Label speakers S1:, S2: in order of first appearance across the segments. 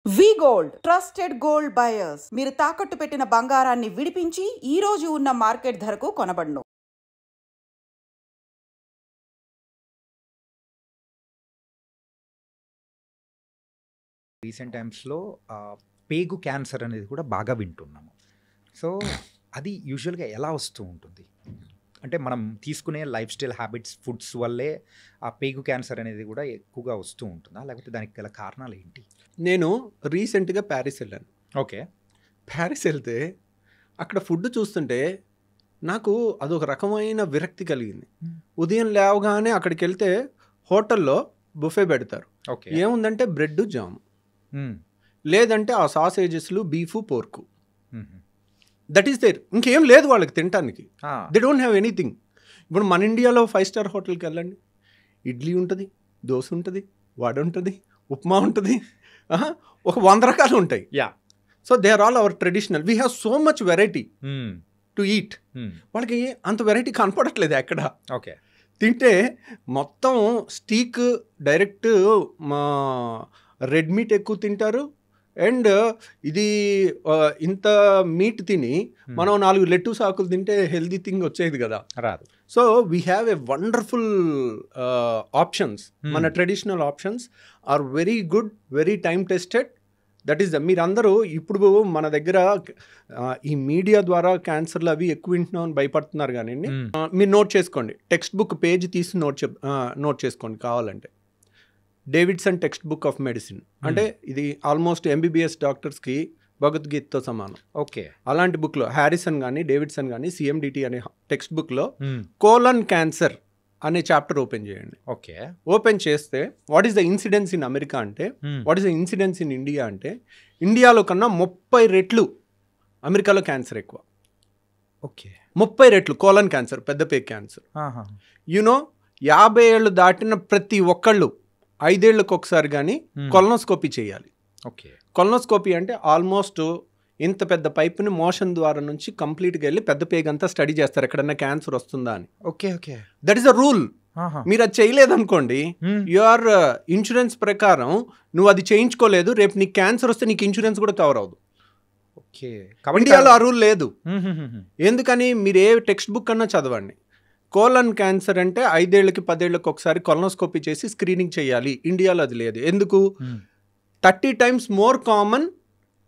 S1: వి gold trusted gold buyers. మీరు తాకట్టు పెట్టిన బంగారాన్ని విడిపించి ఈ రోజు ఉన్న మార్కెట్ ధరకు కొనబడును.
S2: రీసెంట్ టైమ్స్లో పేగు క్యాన్సర్ అనేది కూడా బాగా వింటున్నాము. సో అది యూజువల్గా ఎలా వస్తూ ఉంటుంది? అంటే మనం తీసుకునే లైఫ్ స్టైల్ హ్యాబిట్స్, ఫుడ్స్ వల్లే ఆ పేగు క్యాన్సర్ అనేది కూడా ఎక్కువగా వస్తూ ఉంటుందా, లేకపోతే దానికి గల కారణాలు ఏంటి?
S3: నేను రీసెంట్గా ప్యారిస్ వెళ్ళాను.
S2: ఓకే.
S3: ప్యారిస్ వెళ్తే అక్కడ ఫుడ్ చూస్తుంటే నాకు అదొక రకమైన విరక్తి కలిగింది. ఉదయం లేవగానే అక్కడికి వెళ్తే హోటల్లో బుఫే పెడతారు.
S2: ఓకే.
S3: ఏముందంటే బ్రెడ్ జామ్, లేదంటే ఆ సాసేజెస్లు బీఫు పోర్కు, దట్ ఈస్ దేర్. ఇంకేం లేదు వాళ్ళకి తినటానికి. They don't have anything. ఇప్పుడు మన ఇండియాలో 5 స్టార్ హోటల్కి వెళ్ళండి, ఇడ్లీ ఉంటుంది, దోశ ఉంటుంది, వడ ఉంటుంది, ఉప్మా ఉంటుంది, ఒక 100 రకాలు ఉంటాయి. So they are all our traditional. We have so much variety to eat. వాళ్ళకి అంత వెరైటీ కనపడట్లేదు ఎక్కడ.
S2: ఓకే.
S3: తింటే మొత్తం స్టీక్, డైరెక్ట్ మా రెడ్ మీట్ ఎక్కువ తింటారు. అండ్ ఇది ఇంత మీట్ తిని మనం 4 లెట్టూస్ ఆకులు తింటే హెల్దీ థింగ్ వచ్చేది కదా,
S2: రాదు.
S3: So we have a wonderful options. మన traditional options are very good, very time tested. That is మీరందరూ ఇప్పుడు మన దగ్గర ఈ మీడియా ద్వారా క్యాన్సర్లు అవి ఎక్కువ వింటున్నాం అని భయపడుతున్నారు. కానీ మీరు నోట్ చేసుకోండి, టెక్స్ట్ బుక్ పేజ్ తీసి నోట్ చేసుకోండి కావాలంటే. Davidson text book of medicine అంటే ఇది ఆల్మోస్ట్ ఎంబీబీఎస్ డాక్టర్స్కి భగవద్గీతతో సమానం.
S2: ఓకే.
S3: అలాంటి బుక్లో హ్యారిసన్ కానీ డేవిడ్సన్ కానీ సిఎండిటి అనే టెక్స్ట్ బుక్లో కోలన్ క్యాన్సర్ అనే చాప్టర్ ఓపెన్ చేయండి.
S2: ఓకే.
S3: ఓపెన్ చేస్తే what is the incidence in America అంటే, what is the incidence in India అంటే, ఇండియాలో కన్నా 30 రెట్లు అమెరికాలో క్యాన్సర్ ఎక్కువ.
S2: ఓకే.
S3: 30 రెట్లు కోలన్ క్యాన్సర్, పెద్ద పేగు క్యాన్సర్. యూనో 50 ఏళ్ళు దాటిన ప్రతి ఒక్కళ్ళు 5 ఏళ్ళకి ఒకసారి కానీ కొలనోస్కోపీ చేయాలి.
S2: ఓకే.
S3: కొలనోస్కోపీ అంటే ఆల్మోస్ట్ ఇంత పెద్ద పైప్ని మోషన్ ద్వారా నుంచి కంప్లీట్గా వెళ్ళి పెద్ద పేగంతా స్టడీ చేస్తారు ఎక్కడన్నా క్యాన్సర్ వస్తుందా అని.
S2: Okay. Okay.
S3: That is a rule. మీరు అది చేయలేదనుకోండి, యువర్ ఇన్సూరెన్స్ ప్రకారం నువ్వు అది చేయించుకోలేదు, రేపు నీకు క్యాన్సర్ వస్తే నీకు ఇన్సూరెన్స్ కూడా కవర్ అవ్వదు.
S2: ఓకే.
S3: ఇండియాలో ఆ రూల్ లేదు. ఎందుకని? మీరు ఏ టెక్స్ట్ బుక్ అన్నా చదవండి, కోలన్ క్యాన్సర్ అంటే 5 ఏళ్ళకి 10 ఏళ్ళకి ఒకసారి కొలనోస్కోపీ చేసి స్క్రీనింగ్ చేయాలి. ఇండియాలో అది లేదు. ఎందుకు? 30 times more common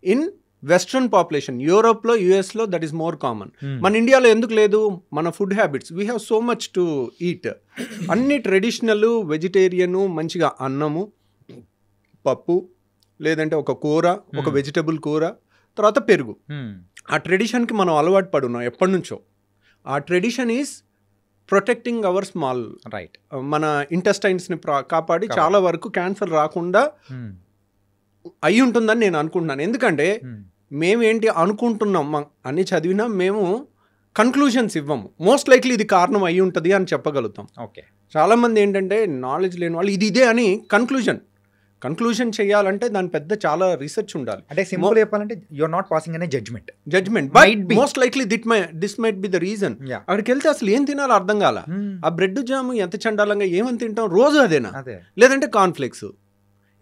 S3: in western population. యూరోప్లో, యుఎస్లో దట్ ఈస్ మోర్ కామన్. మన ఇండియాలో ఎందుకు లేదు? మన food habits, we have so much to eat. అన్ని ట్రెడిషనల్, వెజిటేరియను, మంచిగా అన్నము, పప్పు, లేదంటే ఒక కూర, ఒక వెజిటబుల్ కూర, తర్వాత పెరుగు. ఆ ట్రెడిషన్కి మనం అలవాటు పడున్నాం ఎప్పటి నుంచో. ఆ tradition is protecting hour small
S2: right,
S3: మన ఇంటెస్టైన్స్ని కాపాడి చాలా వరకు క్యాన్సర్ రాకుండా అయి ఉంటుందని నేను అనుకుంటున్నాను. ఎందుకంటే మేమేంటి అనుకుంటున్నాం అన్ని చదివినా మేము కన్క్లూషన్స్ ఇవ్వము. మోస్ట్ లైక్లీ ఇది కారణం అయి ఉంటుంది అని చెప్పగలుగుతాం.
S2: ఓకే.
S3: చాలామంది ఏంటంటే నాలెడ్జ్ లేని వాళ్ళు ఇది ఇదే అని కన్క్లూజన్ చేయాలంటే దాని పెద్ద చాలా రీసెర్చ్ ఉండాలి.
S2: అంటే సింపుల్ చెప్పాలంటే యు ఆర్ నాట్ పాసింగ్ అనే judgement.
S3: But most likely this might be the reason. అక్కడికి వెళ్తే అసలు ఏం తినాలో అర్థం కాల. ఆ బ్రెడ్ జామ్ ఎంత చండాలంగా, ఏమని తింటాం రోజు అదేనా, లేదంటే కార్న్ఫ్లేక్స్,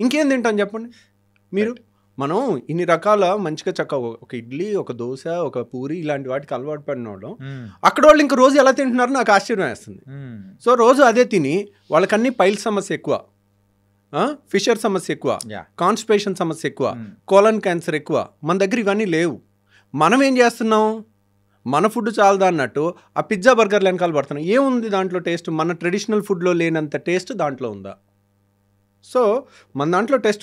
S3: ఇంకేం తింటాం చెప్పండి మీరు. మనం ఇన్ని రకాల మంచిగా చక్కగా ఒక ఇడ్లీ, ఒక దోశ, ఒక పూరి ఇలాంటి వాటికి అలవాటు పడిన వాళ్ళు అక్కడ వాళ్ళు ఇంక రోజు ఎలా తింటున్నారో నాకు ఆశ్చర్యం వేస్తుంది. సో రోజు అదే తిని వాళ్ళకన్నీ పైల్ సమస్య ఎక్కువ, ఫిషర్ సమస్య ఎక్కువ, కాన్స్టిపేషన్ సమస్య ఎక్కువ, కోలన్ క్యాన్సర్ ఎక్కువ. మన దగ్గర ఇవన్నీ లేవు. మనం ఏం చేస్తున్నాం? మన ఫుడ్ చాలదా అన్నట్టు ఆ పిజ్జా బర్గర్లు వెనకాల పడుతున్నాం. ఏముంది దాంట్లో టేస్ట్? మన ట్రెడిషనల్ ఫుడ్లో లేనంత టేస్ట్ దాంట్లో ఉందా? సో మన దాంట్లో టేస్ట్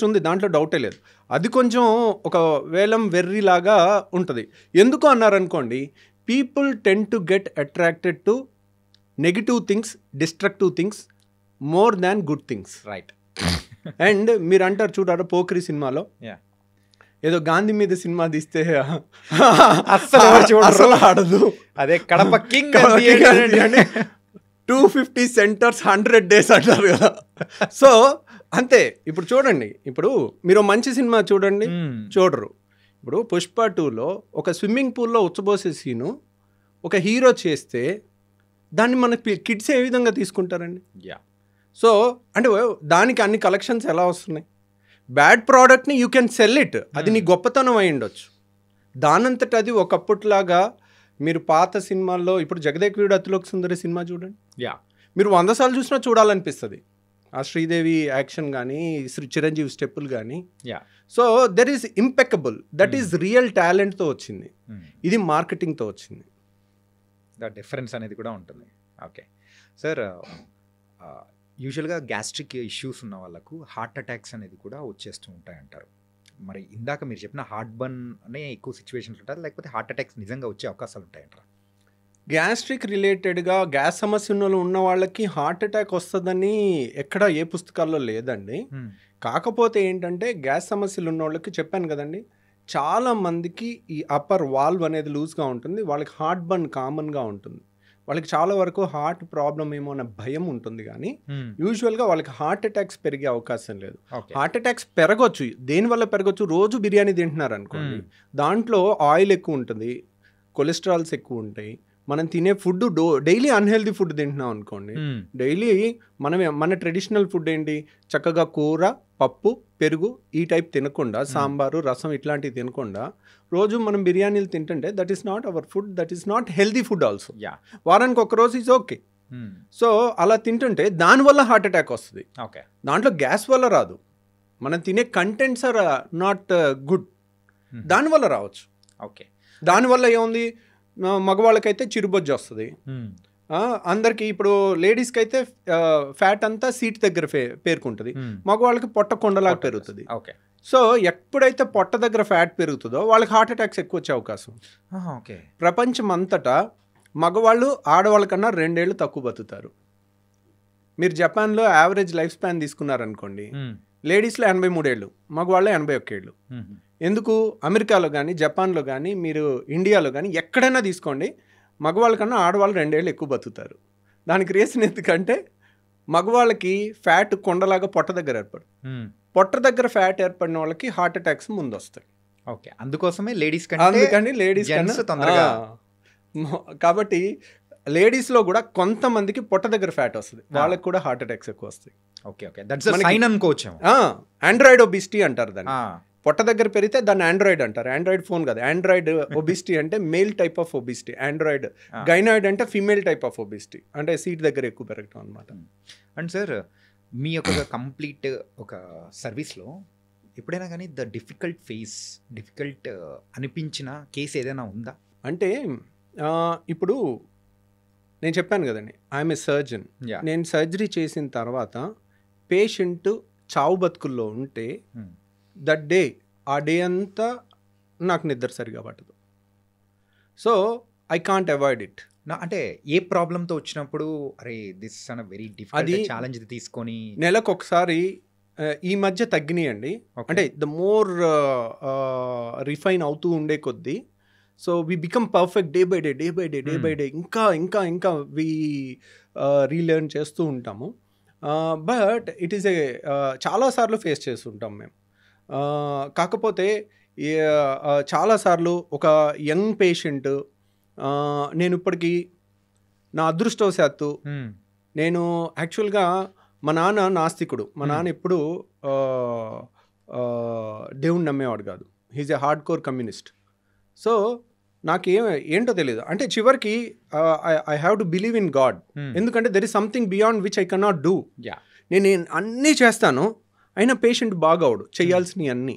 S3: ఉంది, దాంట్లో డౌటే లేదు. అది కొంచెం ఒక వేలం వెర్రీలాగా ఉంటుంది. ఎందుకు అన్నారనుకోండి, people tend to get attracted to negative things, destructive things more than good things.
S2: Right.
S3: And మీరు అంటారు చూడారా పోక్రి సినిమాలో ఏదో గాంధీ మీద సినిమా తీస్తే అసలు ఆడదు,
S2: అదే కడప కింగ్
S3: 250 సెంటర్స్ 100 days అంటారు కదా. సో అంతే. ఇప్పుడు చూడండి, ఇప్పుడు మీరు మంచి సినిమా చూడండి, చూడరు. ఇప్పుడు పుష్ప 2లో ఒక స్విమ్మింగ్ పూల్లో ఉచ్చబోసే సీను ఒక హీరో చేస్తే దాన్ని మన కిడ్స్ ఏ విధంగా తీసుకుంటారండి? సో అంటే దానికి అన్ని కలెక్షన్స్ ఎలా వస్తున్నాయి? బ్యాడ్ ప్రోడక్ట్ని యూ కెన్ సెల్ ఇట్, అది నీ గొప్పతనం అయి ఉండొచ్చు. దానంతట అది ఒకప్పట్లాగా మీరు పాత సినిమాల్లో ఇప్పుడు జగదేక్ వీరుడు అతిలోక సుందరి సినిమా చూడండి, మీరు 100 సార్లు చూసినా చూడాలనిపిస్తుంది. ఆ శ్రీదేవి యాక్షన్ కానీ చిరంజీవి స్టెప్పులు కానీ. So there is impeccable, that is real టాలెంట్తో వచ్చింది, ఇది మార్కెటింగ్తో వచ్చింది.
S2: ద డిఫరెన్స్ అనేది కూడా ఉంటుంది. ఓకే సార్, యూజువల్గా గ్యాస్ట్రిక్ ఇష్యూస్ ఉన్న వాళ్ళకు హార్ట్ అటాక్స్ అనేది కూడా వచ్చేస్తూ ఉంటాయి అంటారు. మరి ఇందాక మీరు చెప్పిన హార్ట్ బర్న్ అనే ఎక్కువ సిచ్యువేషన్స్ ఉంటారు, లేకపోతే హార్ట్ అటాక్స్ నిజంగా వచ్చే అవకాశాలు ఉంటాయంటారా?
S3: గ్యాస్ట్రిక్ రిలేటెడ్గా గ్యాస్ సమస్యలు ఉన్న వాళ్ళకి హార్ట్ అటాక్ వస్తుందని ఎక్కడ ఏ పుస్తకాల్లో లేదండి. కాకపోతే ఏంటంటే గ్యాస్ సమస్యలు ఉన్న వాళ్ళకి చెప్పాను కదండి, చాలా మందికి ఈ అప్పర్ వాల్వ్ అనేది లూజ్గా ఉంటుంది, వాళ్ళకి హార్ట్ బర్న్ కామన్గా ఉంటుంది, వాళ్ళకి చాలా వరకు హార్ట్ ప్రాబ్లం ఏమో అన్న భయం ఉంటుంది. కానీ యూజువల్గా వాళ్ళకి హార్ట్ అటాక్స్ పెరిగే అవకాశం లేదు. హార్ట్ అటాక్స్ పెరగచ్చు, దేనివల్ల పెరగచ్చు, రోజు బిర్యానీ తింటున్నారు అనుకోండి, దాంట్లో ఆయిల్ ఎక్కువ ఉంటుంది, కొలెస్ట్రాల్స్ ఎక్కువ ఉంటాయి, మనం తినే ఫుడ్ డైలీ అన్హెల్దీ ఫుడ్ తింటున్నాం అనుకోండి, డైలీ మన ట్రెడిషనల్ ఫుడ్ ఏంటి, చక్కగా కూర, పప్పు, పెరుగు ఈ టైప్ తినకుండా, సాంబారు, రసం ఇట్లాంటివి తినకుండా రోజు మనం బిర్యానీలు తింటుంటే that is not our food, that is not healthy food also. వారానికి ఒక రోజు ఈజ్ ఓకే. సో అలా తింటుంటే దానివల్ల హార్ట్ అటాక్ వస్తుంది. దాంట్లో గ్యాస్ వల్ల రాదు, మనం తినే కంటెంట్స్ ఆర్ నాట్ గుడ్, దానివల్ల రావచ్చు.
S2: ఓకే,
S3: దానివల్ల ఏముంది, మగవాళ్ళకైతే చిరుబొజ్జు వస్తుంది, అందరికి ఇప్పుడు లేడీస్కి అయితే ఫ్యాట్ అంతా సీట్ దగ్గర పేరుకుంటుంది, మగవాళ్ళకి పొట్ట కొండలాగా పెరుగుతుంది. సో ఎప్పుడైతే పొట్ట దగ్గర ఫ్యాట్ పెరుగుతుందో వాళ్ళకి హార్ట్ అటాక్స్ ఎక్కువ వచ్చే అవకాశం. ప్రపంచం అంతటా మగవాళ్ళు ఆడవాళ్ళ కన్నా 2 ఏళ్ళు తక్కువ బతుకుతారు. మీరు జపాన్లో యావరేజ్ లైఫ్ స్పాన్ తీసుకున్నారనుకోండి, లేడీస్లో 83 ఏళ్ళు, మగవాళ్ళు 81 ఏళ్ళు. ఎందుకు అమెరికాలో కానీ జపాన్లో కానీ మీరు ఇండియాలో కానీ ఎక్కడైనా తీసుకోండి, మగవాళ్ళ కన్నా ఆడవాళ్ళు 2 ఏళ్ళు ఎక్కువ బతుకుతారు. దానికి రీజన్ ఎందుకంటే మగవాళ్ళకి ఫ్యాట్ కొండలాగా పొట్ట దగ్గర ఏర్పడు, పొట్ట దగ్గర ఫ్యాట్ ఏర్పడిన వాళ్ళకి హార్ట్ అటాక్స్ ముందు వస్తాయి.
S2: ఓకే, అందుకోసమే లేడీస్
S3: తొందరగా. కాబట్టి లేడీస్లో కూడా కొంతమందికి పొట్ట దగ్గర ఫ్యాట్ వస్తుంది, వాళ్ళకి కూడా హార్ట్ అటాక్స్ ఎక్కువ వస్తాయి. ఆండ్రాయిడ్ ఒబిసిటీ అంటారు దాన్ని. పొట్ట దగ్గర పెరిగితే దాన్ని ఆండ్రాయిడ్ అంటారు. ఆండ్రాయిడ్ ఫోన్ కాదు, ఆండ్రాయిడ్ ఒబిసిటీ అంటే male type of obesity, android gynoid అంటే ఫీమేల్ టైప్ ఆఫ్ ఒబిసిటీ, అంటే సీట్ దగ్గర ఎక్కువ పెరగటం అనమాట.
S2: అండ్ సార్, మీ యొక్క కంప్లీట్ ఒక సర్వీస్లో ఎప్పుడైనా కానీ డిఫికల్ట్ అనిపించిన కేసు ఏదైనా ఉందా?
S3: అంటే ఇప్పుడు నేను చెప్పాను కదండి, ఐఎమ్ ఏ సర్జన్. నేను సర్జరీ చేసిన తర్వాత పేషెంట్ చావు బతుకుల్లో ఉంటే దట్ డే, ఆ డే అంతా నాకు నిద్ర సరిగా పట్టదు. So I can't avoid it.
S2: అంటే ఏ ప్రాబ్లంతో వచ్చినప్పుడు అరే this is very difficult challenge తీసుకొని
S3: నెలకు ఒకసారి, ఈ మధ్య తగ్గినాయండి, అంటే ద మోర్ రిఫైన్ అవుతూ ఉండే కొద్దీ, so we become perfect day by day, ఇంకా వీ రీలెర్న్ చేస్తూ ఉంటాము. బట్ ఇట్ ఈస్ చాలాసార్లు ఫేస్ చేస్తుంటాం మేము. కాకపోతే చాలాసార్లు ఒక యంగ్ పేషెంట్, నేను ఇప్పటికీ నా అదృష్టవశాత్తు, నేను యాక్చువల్గా మా నాన్న నాస్తికుడు, మా నాన్న ఎప్పుడు దేవుణ్ణి నమ్మేవాడు కాదు, he's a hard core communist. So నాకు ఏంటో తెలియదు, అంటే చివరికి I have to believe in God, ఎందుకంటే there is something beyond which I cannot do. నేను అన్నీ చేస్తాను, అయినా పేషెంట్ బాగవుడు, చేయాల్సినవి అన్నీ.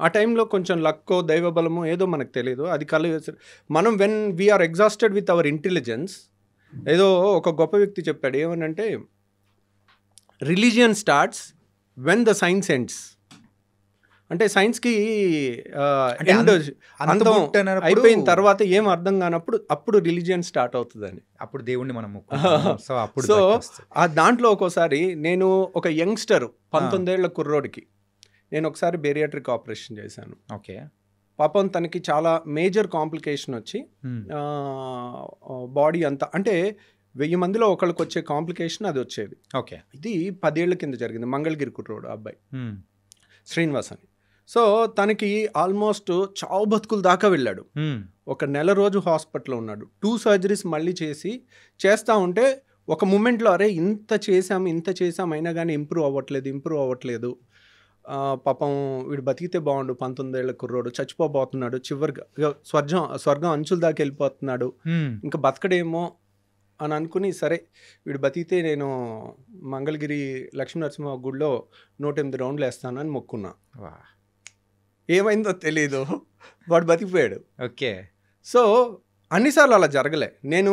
S3: ఆ టైంలో కొంచెం లక్కో దైవబలమో ఏదో మనకు తెలియదు, అది మనం when we are exhausted with our intelligence. ఏదో ఒక గొప్ప వ్యక్తి చెప్పాడు, ఏమనంటే religion starts when the science ends. అంటే సైన్స్కి అంతం అయిపోయిన తర్వాత ఏం అర్థం కానప్పుడు అప్పుడు రిలీజియన్ స్టార్ట్ అవుతుందని,
S2: అప్పుడు దేవుణ్ణి మనం.
S3: సో ఆ దాంట్లో ఒక్కోసారి నేను ఒక యంగ్స్టర్ 19 ఏళ్ల కుర్రోడికి నేను ఒకసారి బేరియాట్రిక్ ఆపరేషన్ చేశాను.
S2: ఓకే,
S3: పాపం తనకి చాలా మేజర్ కాంప్లికేషన్ వచ్చి బాడీ అంతా, అంటే 1000 మందిలో ఒకళ్ళకి వచ్చే కాంప్లికేషన్ అది వచ్చేది.
S2: ఓకే,
S3: ఇది 10 ఏళ్ల కింద జరిగింది. మంగళగిరి కుర్రోడు అబ్బాయి శ్రీనివాస్ అని. సో తనకి ఆల్మోస్ట్ చావు బతుకుల దాకా వెళ్ళాడు. ఒక నెల రోజు హాస్పిటల్లో ఉన్నాడు. 2 సర్జరీస్ మళ్ళీ చేస్తూ ఉంటే ఒక మూమెంట్లో అరే ఇంత చేసాం అయినా కానీ ఇంప్రూవ్ అవ్వట్లేదు. పాపం వీడు బతికితే బాగుండు, 19 ఏళ్ల కుర్రోడు చచ్చిపోబోతున్నాడు, చివరిగా స్వర్గం అంచుల దాకా వెళ్ళిపోతున్నాడు, ఇంకా బతకడేమో అని అనుకుని సరే వీడు బతికితే నేను మంగళగిరి లక్ష్మీనరసింహ గుడిలో 108 రౌండ్లు వేస్తానని మొక్కున్నా. ఏమైందో తెలీదు, వాడు బతికిపోయాడు.
S2: ఓకే.
S3: సో అన్నిసార్లు అలా జరగలే. నేను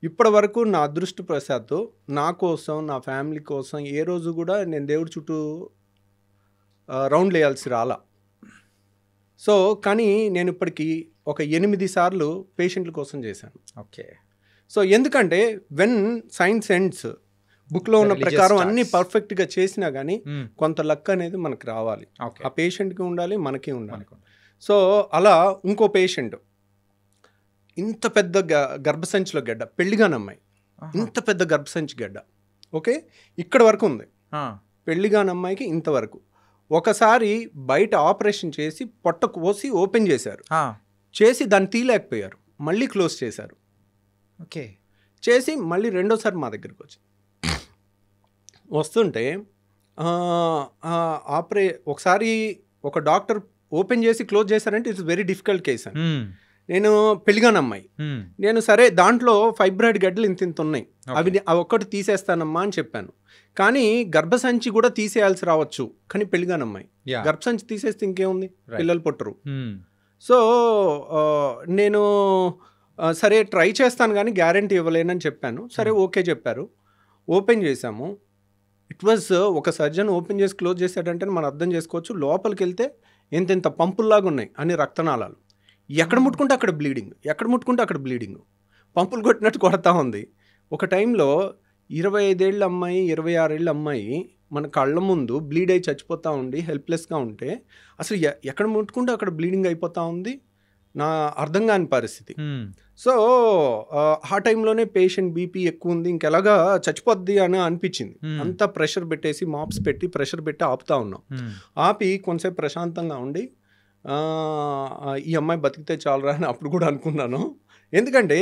S3: ఇప్పటి వరకు నా అదృష్టవశాత్తు నా కోసం, నా ఫ్యామిలీ కోసం ఏ రోజు కూడా నేను దేవుడి చుట్టూ రౌండ్లు వేయాల్సి రాలా. సో కానీ నేను ఇప్పటికీ ఒక 8 సార్లు పేషెంట్ల కోసం చేశాను.
S2: ఓకే.
S3: సో ఎందుకంటే వెన్ సైన్స్ ఎండ్స్, బుక్లో ఉన్న ప్రకారం అన్నీ పర్ఫెక్ట్గా చేసినా కానీ కొంత లక్ అనేది మనకు రావాలి. ఆ పేషెంట్కి ఉండాలి, మనకి ఉండాలి. సో అలా ఇంకో పేషెంట్ ఇంత పెద్ద గర్భసంచిలో గడ్డ, పెళ్లిగాని అమ్మాయి, ఇంత పెద్ద గర్భసంచి గడ్డ. ఓకే, ఇక్కడ వరకు ఉంది. పెళ్లిగాని అమ్మాయికి ఇంతవరకు. ఒకసారి బయట ఆపరేషన్ చేసి పొట్ట కోసి ఓపెన్ చేశారు, చేసి దాన్ని తీయలేకపోయారు, మళ్ళీ క్లోజ్ చేశారు.
S2: ఓకే.
S3: చేసి మళ్ళీ రెండోసారి మా దగ్గరికి వచ్చి వస్తుంటే ఒకసారి ఒక డాక్టర్ ఓపెన్ చేసి క్లోజ్ చేశారంటే ఇట్స్ వెరీ డిఫికల్ట్ కేస్ అని. నేను పెళ్లిగాని అమ్మాయి, నేను సరే దాంట్లో ఫైబ్రాయిడ్ గడ్డలు ఇంత ఉన్నాయి, అవి ఒక్కటి తీసేస్తానమ్మా అని చెప్పాను. కానీ గర్భసంచి కూడా తీసేయాల్సి రావచ్చు, కానీ పెళ్లిగాని అమ్మాయి గర్భసంచి తీసేస్తే ఇంకేముంది, పిల్లలు పుట్టరు. సో నేను సరే ట్రై చేస్తాను కానీ గ్యారంటీ ఇవ్వలేనని చెప్పాను. సరే ఓకే చెప్పారు, ఓపెన్ చేశాము. ఇట్ వాజ్ ఒక సర్జన్ ఓపెన్ చేసి క్లోజ్ చేశాడంటే మనం అర్థం చేసుకోవచ్చు, లోపలికి వెళ్తే ఎంతెంత పంపుల్లాగా ఉన్నాయి అన్ని రక్తనాళాలు, ఎక్కడ ముట్టుకుంటే అక్కడ బ్లీడింగ్, ఎక్కడ ముట్టుకుంటే అక్కడ బ్లీడింగ్, పంపులు కొట్టినట్టు కొడతా ఉంది. ఒక టైంలో 25 ఏళ్ళ అమ్మాయి, 26 ఏళ్ళ అమ్మాయి మన కళ్ళ ముందు బ్లీడ్ అయి చచ్చిపోతూ ఉండి హెల్ప్లెస్గా ఉంటే అసలు ఎక్కడ ముట్టుకుంటే అక్కడ బ్లీడింగ్ అయిపోతూ ఉంది, నా అర్థం కాని పరిస్థితి. సో ఆ టైంలోనే పేషెంట్ బీపీ ఎక్కువ ఉంది, ఇంకెలాగా చచ్చిపోద్ది అని అనిపించింది. అంతా ప్రెషర్ పెట్టేసి మాప్స్ పెట్టి ప్రెషర్ పెట్టి ఆపుతా ఉన్నాం. ఆపి కొంతసేపు ప్రశాంతంగా ఉండి ఈ అమ్మాయి బతికితే చాలరా అని అప్పుడు కూడా అనుకున్నాను. ఎందుకంటే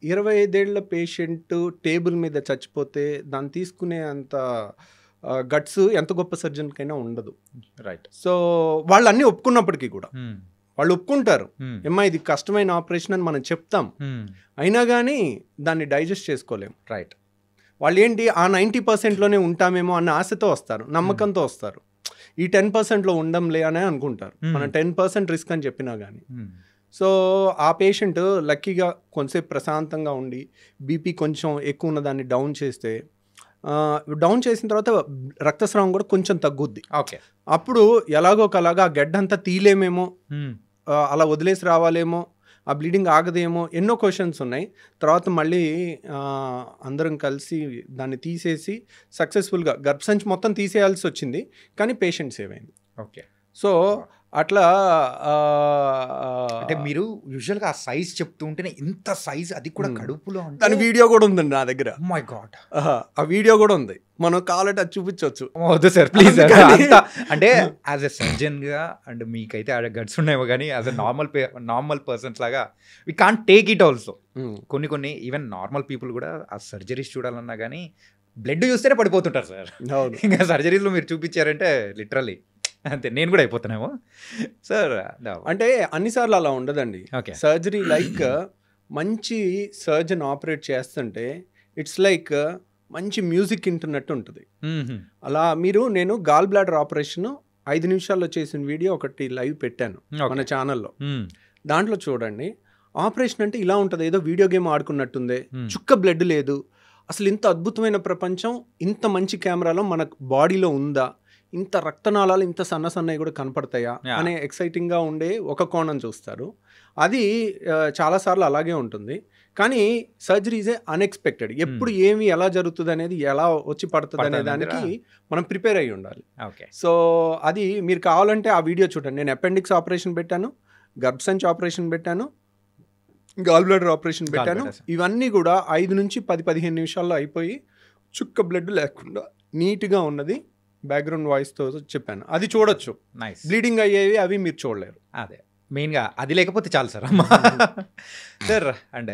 S3: 25 ఏళ్ల పేషెంట్ టేబుల్ మీద చచ్చిపోతే దాన్ని తీసుకునే అంత గట్స్ ఎంత గొప్ప సర్జన్కైనా ఉండదు.
S2: రైట్.
S3: సో వాళ్ళు అన్నీ ఒప్పుకున్నప్పటికీ కూడా వాళ్ళు ఒప్పుకుంటారు, ఏమ్మా ఇది కష్టమైన ఆపరేషన్ అని మనం చెప్తాం, అయినా కానీ దాన్ని డైజెస్ట్ చేసుకోలేము.
S2: రైట్.
S3: వాళ్ళు ఏంటి ఆ 90%లోనే ఉంటామేమో అన్న ఆశతో వస్తారు, నమ్మకంతో వస్తారు. ఈ 10%లో ఉండంలే అనే అనుకుంటారు, మనం 10% రిస్క్ అని చెప్పినా కానీ. సో ఆ పేషెంట్ లక్కీగా కొంచెంసేపు ప్రశాంతంగా ఉండి బీపీ కొంచెం ఎక్కువ ఉన్న దాన్ని డౌన్ చేసిన తర్వాత రక్తస్రావం కూడా కొంచెం తగ్గుద్ది.
S2: ఓకే.
S3: అప్పుడు ఎలాగో ఒకలాగా ఆ గడ్డ అంతా తీలేమేమో, అలా వదిలేసి రావాలేమో, ఆ బ్లీడింగ్ ఆగదేమో, ఎన్నో క్వశ్చన్స్ ఉన్నాయి. తర్వాత మళ్ళీ అందరం కలిసి దాన్ని తీసేసి సక్సెస్ఫుల్గా గర్భసంచి మొత్తం తీసేయాల్సి వచ్చింది, కానీ పేషెంట్ సేవ్ అయింది.
S2: ఓకే.
S3: సో అట్లా
S2: అంటే మీరు యూజువల్గా ఆ సైజ్ చెప్తూ ఉంటేనే ఇంత సైజ్, అది కూడా కడుపులో,
S3: దాని వీడియో కూడా ఉందండి నా దగ్గర.
S2: మై గాడ్,
S3: ఆ వీడియో కూడా ఉంది, మనం కావాలంటే అది చూపించవచ్చు.
S2: వద్దు సార్ ప్లీజ్. అంటే యాజ్ ఎ సర్జన్ గా అండ్ మీకైతే ఆ గట్స్ ఉన్నాయేమో, కానీ యాజ్ ఎ నార్మల్ పర్సన్స్ లాగా we can't take it also. కొన్ని ఈవెన్ నార్మల్ పీపుల్ కూడా ఆ సర్జరీస్ చూడాలన్నా కానీ బ్లడ్ చూస్తేనే పడిపోతుంటారు సార్. ఇంకా సర్జరీస్లో మీరు చూపించారంటే లిటరల్లీ అంతే, నేను కూడా అయిపోతున్నామో సార్.
S3: అంటే అన్నిసార్లు అలా ఉండదండి. సర్జరీ లైక్ మంచి సర్జన్ ఆపరేట్ చేస్తుంటే ఇట్స్ లైక్ మంచి మ్యూజిక్ వింటున్నట్టు ఉంటుంది. అలా నేను గాల్ బ్లాడర్ ఆపరేషన్ 5 నిమిషాల్లో చేసిన వీడియో ఒకటి లైవ్ పెట్టాను మన ఛానల్లో, దాంట్లో చూడండి. ఆపరేషన్ అంటే ఇలా ఉంటుంది, ఏదో వీడియో గేమ్ ఆడుకున్నట్టుందే, చుక్క బ్లడ్ లేదు, అసలు ఇంత అద్భుతమైన ప్రపంచం ఇంత మంచి కెమెరాలో మన బాడీలో ఉందా, ఇంత రక్తనాళాలు ఇంత సన్నసన్నవి కూడా కనపడతాయా అనే ఎక్సైటింగ్గా ఉండే ఒక కోణం చూస్తారు. అది చాలాసార్లు అలాగే ఉంటుంది. కానీ సర్జరీ ఈజ్ అన్ఎక్స్పెక్టెడ్, ఎప్పుడు ఏమి ఎలా జరుగుతుంది అనేది, ఎలా వచ్చి పడుతుంది అనే దానికి మనం ప్రిపేర్ అయ్యి ఉండాలి. సో అది మీరు కావాలంటే ఆ వీడియో చూడండి. నేను అపెండిక్స్ ఆపరేషన్ పెట్టాను, గర్భసంచి ఆపరేషన్ పెట్టాను, గాల్ బ్లాడర్ ఆపరేషన్ పెట్టాను. ఇవన్నీ కూడా 5 నుంచి 10-15 నిమిషాల్లో అయిపోయి చుక్క బ్లడ్ లేకుండా నీట్గా ఉన్నది, బ్యాక్గ్రౌండ్ వాయిస్తో చెప్పాను. అది చూడొచ్చు. బ్లీడింగ్ అయ్యేవి అవి మీరు చూడలేరు.
S2: అదే మెయిన్గా అది లేకపోతే చాలు సార్. సార్ అండ్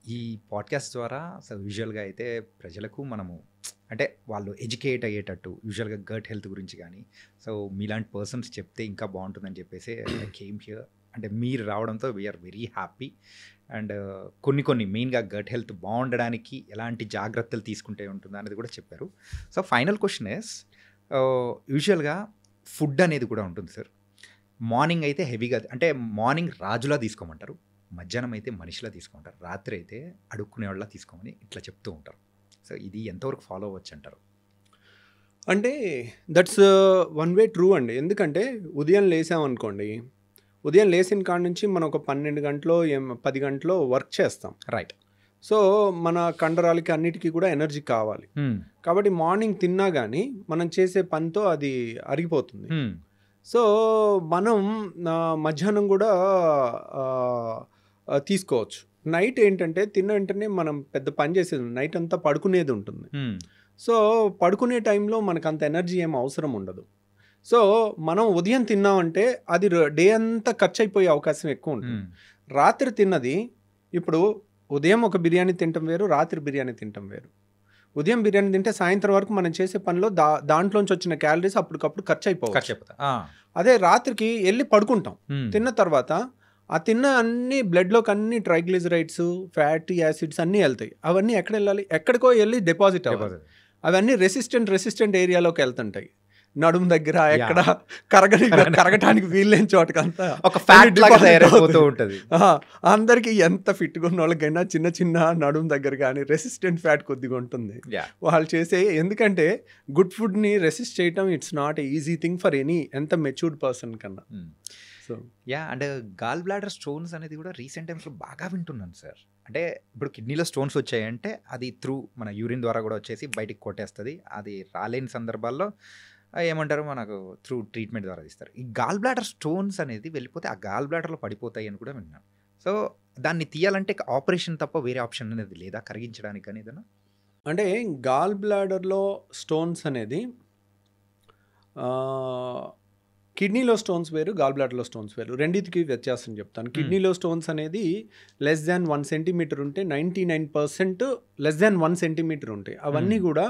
S2: ఈ పాడ్కాస్ట్ ద్వారా సార్ యూజువల్గా అయితే ప్రజలకు మనము అంటే వాళ్ళు ఎడ్యుకేట్ అయ్యేటట్టు యూజువల్గా గట్ హెల్త్ గురించి కానీ. సో మీలాంటి పర్సన్స్ చెప్తే ఇంకా బాగుంటుందని చెప్పేసి ఐ కేమ్ హియర్. అంటే మీరు రావడంతో వీఆర్ వెరీ హ్యాపీ. అండ్ కొన్ని మెయిన్గా గట్ హెల్త్ బాగుండడానికి ఎలాంటి జాగ్రత్తలు తీసుకుంటే ఉంటుందో అనేది కూడా చెప్పారు. సో ఫైనల్ క్వశ్చన్ ఇస్, యూజువల్గా ఫుడ్ అనేది కూడా ఉంటుంది సార్. మార్నింగ్ అయితే హెవీగా, అంటే మార్నింగ్ రాజులా తీసుకోమంటారు, మధ్యాహ్నం అయితే మనిషిలా తీసుకుంటారు, రాత్రి అయితే అడుక్కునే వాళ్ళ తీసుకోమని ఇట్లా చెప్తూ ఉంటారు. సో ఇది ఎంతవరకు ఫాలో అవ్వచ్చు అంటారు?
S3: అంటే దట్స్ వన్ వే ట్రూ అండి. ఎందుకంటే ఉదయం లేసామనుకోండి, ఉదయం లేచిన కాడ నుంచి మనం ఒక 12 గంటలో 10 గంటలో వర్క్ చేస్తాం.
S2: రైట్.
S3: సో మన కండరాలకి అన్నిటికీ కూడా ఎనర్జీ కావాలి. కాబట్టి మార్నింగ్ తిన్నా కానీ మనం చేసే పనితో అది అరిగిపోతుంది. సో మనం మధ్యాహ్నం కూడా తీసుకోవచ్చు. నైట్ ఏంటంటే తిన్న వెంటనే మనం పెద్ద పని చేసేది, నైట్ అంతా పడుకునేది ఉంటుంది. సో పడుకునే టైంలో మనకు అంత ఎనర్జీ ఏం అవసరం ఉండదు. సో మనం ఉదయం తిన్నామంటే అది డే అంతా ఖర్చు అయిపోయే అవకాశం ఎక్కువ ఉంటుంది. రాత్రి తిన్నది, ఇప్పుడు ఉదయం ఒక బిర్యానీ తినటం వేరు, రాత్రి బిర్యానీ తినటం వేరు. ఉదయం బిర్యానీ తింటే సాయంత్రం వరకు మనం చేసే పనిలో దాంట్లోంచి వచ్చిన క్యాలరీస్ అప్పటికప్పుడు ఖర్చు అయిపోవచ్చు. అదే రాత్రికి వెళ్ళి పడుకుంటాం, తిన్న తర్వాత ఆ తిన్న అన్ని బ్లడ్లోకి అన్ని ట్రైగ్లిజరైడ్స్, ఫ్యాటీ యాసిడ్స్ అన్నీ వెళ్తాయి. అవన్నీ ఎక్కడ వెళ్ళాలి? ఎక్కడికో వెళ్ళి డిపాజిట్ అవ్వాలి. అవన్నీ రెసిస్టెంట్ ఏరియాలోకి వెళ్తుంటాయి. నడుము దగ్గర ఎక్కడ కరగటానికి వీల్లేని చోటకంతా
S2: ఒక ఫ్యాట్ లాగా తయారైపోతూ ఉంటుంది.
S3: అందరికి ఎంత ఫిట్గా ఉన్న వాళ్ళకైనా చిన్న నడుము దగ్గర కానీ రెసిస్టెంట్ ఫ్యాట్ కొద్దిగా ఉంటుంది వాళ్ళు చేసే. ఎందుకంటే గుడ్ ఫుడ్ని రెసిస్ట్ చేయటం it's not easy thing for any ఎంత మెచ్యూర్డ్ పర్సన్ కన్నా. So
S2: and gall bladder stones అనేది కూడా రీసెంట్ టైమ్స్లో బాగా వింటున్నాను సార్. అంటే ఇప్పుడు కిడ్నీలో స్టోన్స్ వచ్చాయంటే అది త్రూ మన యూరిన్ ద్వారా కూడా వచ్చేసి బయటికి కొట్టేస్తుంది. అది రాలేని సందర్భాల్లో ఏమంటారు, మనకు త్రూ ట్రీట్మెంట్ ద్వారా ఇస్తారు. ఈ గాల్ బ్లాడర్ స్టోన్స్ అనేది వెళ్ళిపోతే ఆ గాల్ బ్లాడర్లో పడిపోతాయి అని కూడా విన్నాను. సో దాన్ని తీయాలంటే ఆపరేషన్ తప్ప వేరే ఆప్షన్ అనేది లేదా కరిగించడానికి అని ఏదైనా?
S3: అంటే గాల్ బ్లాడర్లో స్టోన్స్ అనేది కిడ్నీలో స్టోన్స్ వేరు, గాల్ బ్లాడర్లో స్టోన్స్ వేరు. రెండింటికి వ్యత్యాసం చెప్తాను. కిడ్నీలో స్టోన్స్ అనేది లెస్ దాన్ 1 సెంటీమీటర్ ఉంటే 99% లెస్ దాన్ 1 సెంటీమీటర్ ఉంటాయి. అవన్నీ కూడా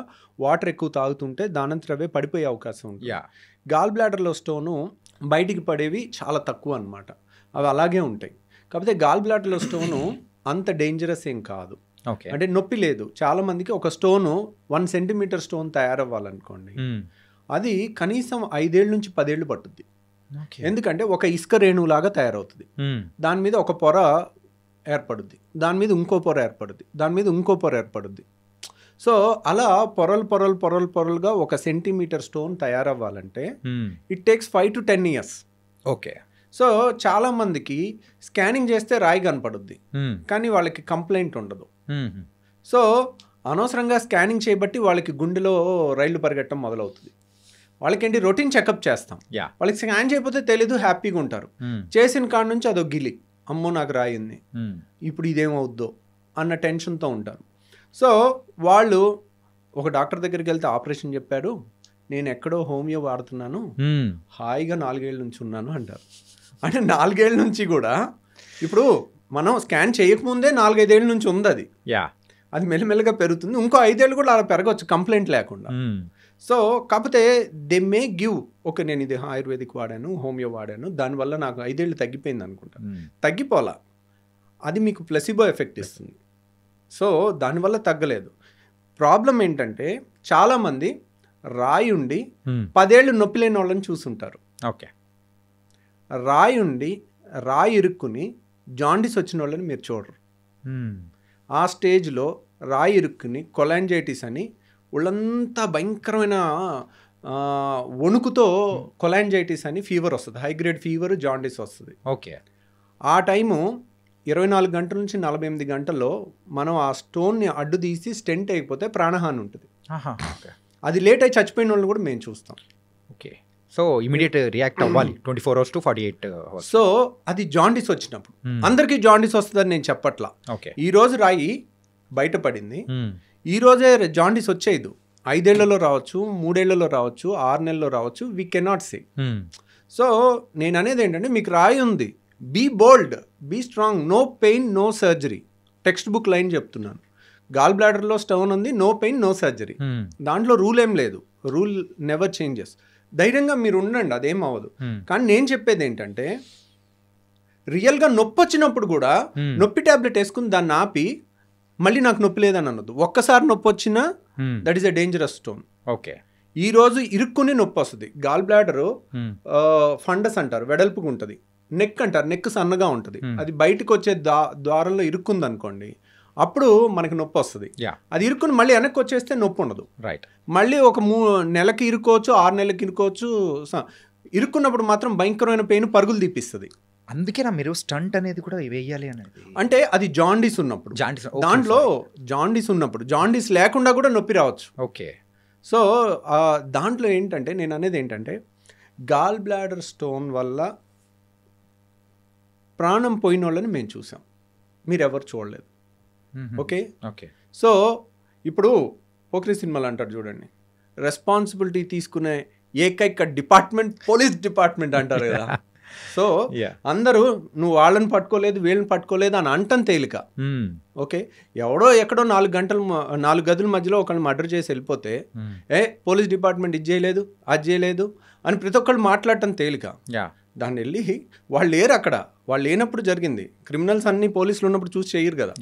S3: వాటర్ ఎక్కువ తాగుతుంటే దానంతరవే పడిపోయే అవకాశం ఉంటుంది. గాల్ బ్లాడర్లో స్టోను బయటికి పడేవి చాలా తక్కువ అన్నమాట, అవి అలాగే ఉంటాయి. కాకపోతే గాల్ బ్లాడర్లో స్టోను అంత డేంజరస్ ఏం కాదు. అంటే నొప్పి లేదు. చాలామందికి ఒక స్టోను 1 సెంటీమీటర్ స్టోన్ తయారవ్వాలనుకోండి, అది కనీసం 5 ఏళ్ళ నుంచి 10 ఏళ్ళు పట్టుద్ది. ఎందుకంటే ఒక ఇసుక రేణువులాగా తయారవుతుంది. దాని మీద ఒక పొర ఏర్పడుద్ది, దాని మీద ఇంకో పొర ఏర్పడుద్ది, దాని మీద ఇంకో పొర ఏర్పడుద్ది. సో అలా పొరలుగా 1 సెంటీమీటర్ స్టోన్ తయారవ్వాలంటే it takes 5 to 10 years.
S2: Okay.
S3: So చాలా మందికి స్కానింగ్ చేస్తే రాయి కనపడుద్ది, కానీ వాళ్ళకి కంప్లైంట్ ఉండదు. సో అనవసరంగా స్కానింగ్ చేయబట్టి వాళ్ళకి గుండెలో రైళ్లు పరిగెట్టడం మొదలవుతుంది. వాళ్ళకేంటి, రొటీన్ చెకప్ చేస్తాం, వాళ్ళకి స్కాన్ చేయకపోతే తెలీదు, హ్యాపీగా ఉంటారు. చేసిన కాడ నుంచి అదో గిలి, అమ్మో నాకు రాయింది, ఇప్పుడు ఇదేమవుద్దో అన్న టెన్షన్తో ఉంటారు. సో వాళ్ళు ఒక డాక్టర్ దగ్గరికి వెళ్తే ఆపరేషన్ చెప్పారు, నేను ఎక్కడో హోమియో వాడుతున్నాను, హాయిగా 4 ఏళ్ళ నుంచి ఉన్నాను అంటారు. అంటే 4 ఏళ్ళ నుంచి కూడా ఇప్పుడు మనం స్కాన్ చేయకముందే 4-5 ఏళ్ళ నుంచి ఉంది అది. అది మెల్లమెల్లగా పెరుగుతుంది. ఇంకో 5 ఏళ్ళు కూడా అలా పెరగవచ్చు కంప్లైంట్ లేకుండా. సో కాకపోతే దే మే గివ్, ఓకే నేను ఇది ఆయుర్వేదిక్ వాడాను, హోమియో వాడాను, దానివల్ల నాకు 5 ఏళ్ళు తగ్గిపోయింది అనుకుంటా. తగ్గిపోలా, అది మీకు ప్లసిబో ఎఫెక్ట్ ఇస్తుంది. సో దానివల్ల తగ్గలేదు. ప్రాబ్లం ఏంటంటే చాలామంది రాయి ఉండి 10 ఏళ్ళు నొప్పి లేని వాళ్ళని చూసుంటారు.
S2: ఓకే.
S3: రాయి ఇరుక్కుని జాండిస్ వచ్చిన వాళ్ళని మీరు చూడరు. ఆ స్టేజ్లో రాయి ఇరుక్కుని కొలాంజైటిస్ అని ఒళ్ళంతా భయంకరమైన వణుకుతో కొలాంజైటిస్ అని ఫీవర్ వస్తుంది, హై గ్రేడ్ ఫీవర్, జాండిస్ వస్తుంది.
S2: ఓకే.
S3: ఆ టైము 24 గంటల నుంచి 48 గంటల్లో మనం ఆ స్టోన్ని అడ్డు తీసి స్టెంట్ అయిపోతే ప్రాణహాని ఉంటుంది. అది లేట్ అయి చచ్చిపోయిన వాళ్ళు కూడా మేము చూస్తాం.
S2: ఓకే. సో ఇమీడియట్ రియాక్ట్ అవ్వాలి 24 hours to 48 hours.
S3: సో అది జాండిస్ వచ్చినప్పుడు. అందరికీ జాండిస్ వస్తుందని నేను చెప్పట్లా. ఈ రోజు రాయి బయటపడింది, ఈ రోజే జాండిస్ వచ్చేది. 5 ఏళ్లలో రావచ్చు, 3 ఏళ్లలో రావచ్చు, 6 నెలల్లో రావచ్చు, వీ కెనాట్ సే. సో నేను అనేది ఏంటంటే, మీకు రాయి ఉంది, be bold, be strong, no pain, no surgery, text book line చెప్తున్నాను. గాల్ బ్లాడర్లో స్టోన్ ఉంది, నో పెయిన్ నో సర్జరీ. దాంట్లో రూల్ ఏం లేదు, రూల్ నెవర్ చేంజెస్. ధైర్యంగా మీరు ఉండండి, అదేం అవ్వదు. కానీ నేను చెప్పేది ఏంటంటే రియల్గా నొప్పి వచ్చినప్పుడు కూడా నొప్పి ట్యాబ్లెట్ వేసుకుని దాన్ని ఆపి మళ్ళీ నాకు నొప్పి లేదని అనొద్దు. ఒక్కసారి నొప్పి వచ్చినా that is a dangerous stone.
S2: Okay,
S3: ఈ రోజు ఇరుక్కుని నొప్పి వస్తుంది. గాల్ బ్లాడరు ఫండస్ అంటారు, వెడల్పుగా ఉంటుంది. నెక్ అంటారు, నెక్ సన్నగా ఉంటుంది. అది బయటకు వచ్చే ద్వారంలో ఇరుక్కుంది అనుకోండి, అప్పుడు మనకి నొప్పి వస్తుంది. అది ఇరుక్కుని మళ్ళీ వెనక్కి వచ్చేస్తే నొప్పి ఉండదు.
S2: రైట్.
S3: మళ్ళీ ఒక నెలకి ఇరుకోవచ్చు, 6 నెలలకి ఇరుకోవచ్చు. ఇరుక్కున్నప్పుడు మాత్రం భయంకరమైన పెయిన్ పరుగులు తీపిస్తుంది.
S2: అందుకేనా మీరు స్టంట్ అనేది కూడా వేయాలి అనేది?
S3: అంటే అది జాండీస్ ఉన్నప్పుడు, దాంట్లో జాండీస్ ఉన్నప్పుడు, జాండీస్ లేకుండా కూడా నొప్పి రావచ్చు.
S2: ఓకే.
S3: సో దాంట్లో ఏంటంటే నేను అనేది ఏంటంటే గాల్ బ్లాడర్ స్టోన్ వల్ల ప్రాణం పోయిన వాళ్ళని మేము చూసాం, మీరు ఎవరు చూడలేదు. Okay
S2: okay.
S3: సో ఇప్పుడు పోక్రీ సినిమాలు అంటారు చూడండి, రెస్పాన్సిబిలిటీ తీసుకునే ఏకైక డిపార్ట్మెంట్ పోలీస్ డిపార్ట్మెంట్ అంటారు కదా. సో అందరూ నువ్వు వాళ్ళని పట్టుకోలేదు వీళ్ళని పట్టుకోలేదు అని అంటం తేలిక. ఓకే, ఎవడో ఎక్కడో 4 గదుల మధ్యలో ఒకళ్ళు మర్డర్ చేసి వెళ్ళిపోతే పోలీస్ డిపార్ట్మెంట్ ఇది చేయలేదు అది చేయలేదు అని ప్రతి ఒక్కళ్ళు మాట్లాడటం తేలిక. దాన్ని వెళ్ళి వాళ్ళు లేరు అక్కడ, వాళ్ళు లేనప్పుడు జరిగింది. క్రిమినల్స్ అన్ని పోలీసులు ఉన్నప్పుడు చూసి చేయరు కదా,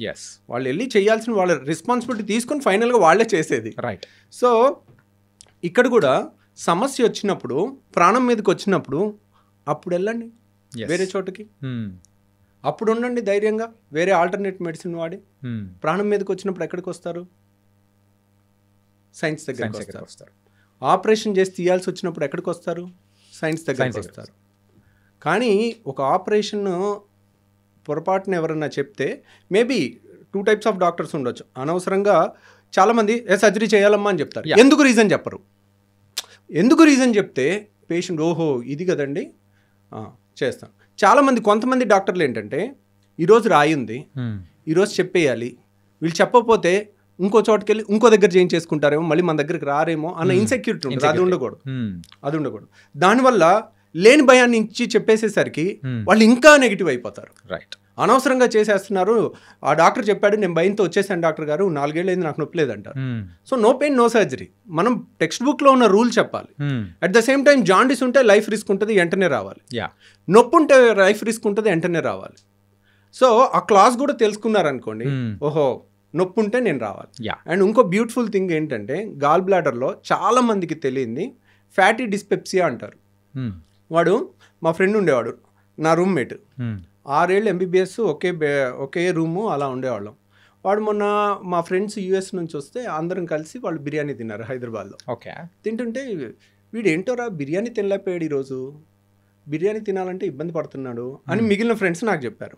S3: వాళ్ళు వెళ్ళి చేయాల్సిన వాళ్ళ రెస్పాన్సిబిలిటీ తీసుకొని ఫైనల్గా వాళ్ళే చేసేది.
S2: రైట్.
S3: సో ఇక్కడ కూడా సమస్య వచ్చినప్పుడు, ప్రాణం మీదకి వచ్చినప్పుడు అప్పుడు వెళ్ళండి వేరే చోటకి, అప్పుడు ఉండండి ధైర్యంగా, వేరే ఆల్టర్నేట్ మెడిసిన్ వాడి. ప్రాణం మీదకి వచ్చినప్పుడు ఎక్కడికి వస్తారు? సైన్స్ దగ్గరికి వస్తారు. ఆపరేషన్ చేసి తీయాల్సి వచ్చినప్పుడు ఎక్కడికి వస్తారు? సైన్స్ దగ్గరికి వస్తారు. కానీ ఒక ఆపరేషన్ పొరపాటున ఎవరన్నా చెప్తే మేబీ 2 types ఆఫ్ డాక్టర్స్ ఉండొచ్చు. అనవసరంగా చాలామంది సర్జరీ చేయాలమ్మా అని చెప్తారు. ఎందుకు రీజన్ చెప్పరు. ఎందుకు రీజన్ చెప్తే పేషెంట్ ఓహో ఇది కదండి చేస్తాం. చాలామంది కొంతమంది డాక్టర్లు ఏంటంటే ఈరోజు రాయి ఉంది, ఈరోజు చెప్పేయాలి, వీళ్ళు చెప్పకపోతే ఇంకో చోటుకి వెళ్ళి ఇంకో దగ్గర చేయించేసుకుంటారేమో, మళ్ళీ మన దగ్గరికి రారేమో అన్న ఇన్సెక్యూరిటీ ఉంటుంది. అది ఉండకూడదు. దానివల్ల లేని భయాన్ని ఇచ్చి చెప్పేసేసరికి వాళ్ళు ఇంకా నెగిటివ్ అయిపోతారు.
S2: రైట్.
S3: అనవసరంగా చేసేస్తున్నారు. ఆ డాక్టర్ చెప్పాడు, నేను భయంతో వచ్చేసాను డాక్టర్ గారు, 4 ఏళ్ళు అయింది నాకు నొప్పి లేదంటారు. So no pain no surgery. మనం టెక్స్ట్ బుక్లో ఉన్న రూల్ చెప్పాలి. At the same time jaundice ఉంటే లైఫ్ రిస్క్ ఉంటుంది, వెంటనే రావాలి. నొప్పి ఉంటే లైఫ్ రిస్క్ ఉంటుంది, వెంటనే రావాలి. సో ఆ క్లాస్ కూడా తెలుసుకున్నారనుకోండి, ఓహో నొప్పి ఉంటే నేను రావాలి. అండ్ ఇంకో బ్యూటిఫుల్ థింగ్ ఏంటంటే గాల్ బ్లాడర్లో చాలా మందికి తెలియంది ఫ్యాటీ డిస్పెప్సియా అంటారు. వాడు మా ఫ్రెండ్ ఉండేవాడు, నా రూమ్మేట్. 6 ఏళ్ళు MBBS ఒకే రూము అలా ఉండేవాళ్ళం. వాడు మొన్న మా ఫ్రెండ్స్ US నుంచి వస్తే అందరం కలిసి వాళ్ళు బిర్యానీ తిన్నారు హైదరాబాద్లో.
S2: ఓకే.
S3: తింటుంటే వీడు ఏంటోరా బిర్యానీ తినలేకపోయాడు ఈరోజు, బిర్యానీ తినాలంటే ఇబ్బంది పడుతున్నాడు అని మిగిలిన ఫ్రెండ్స్ నాకు చెప్పారు.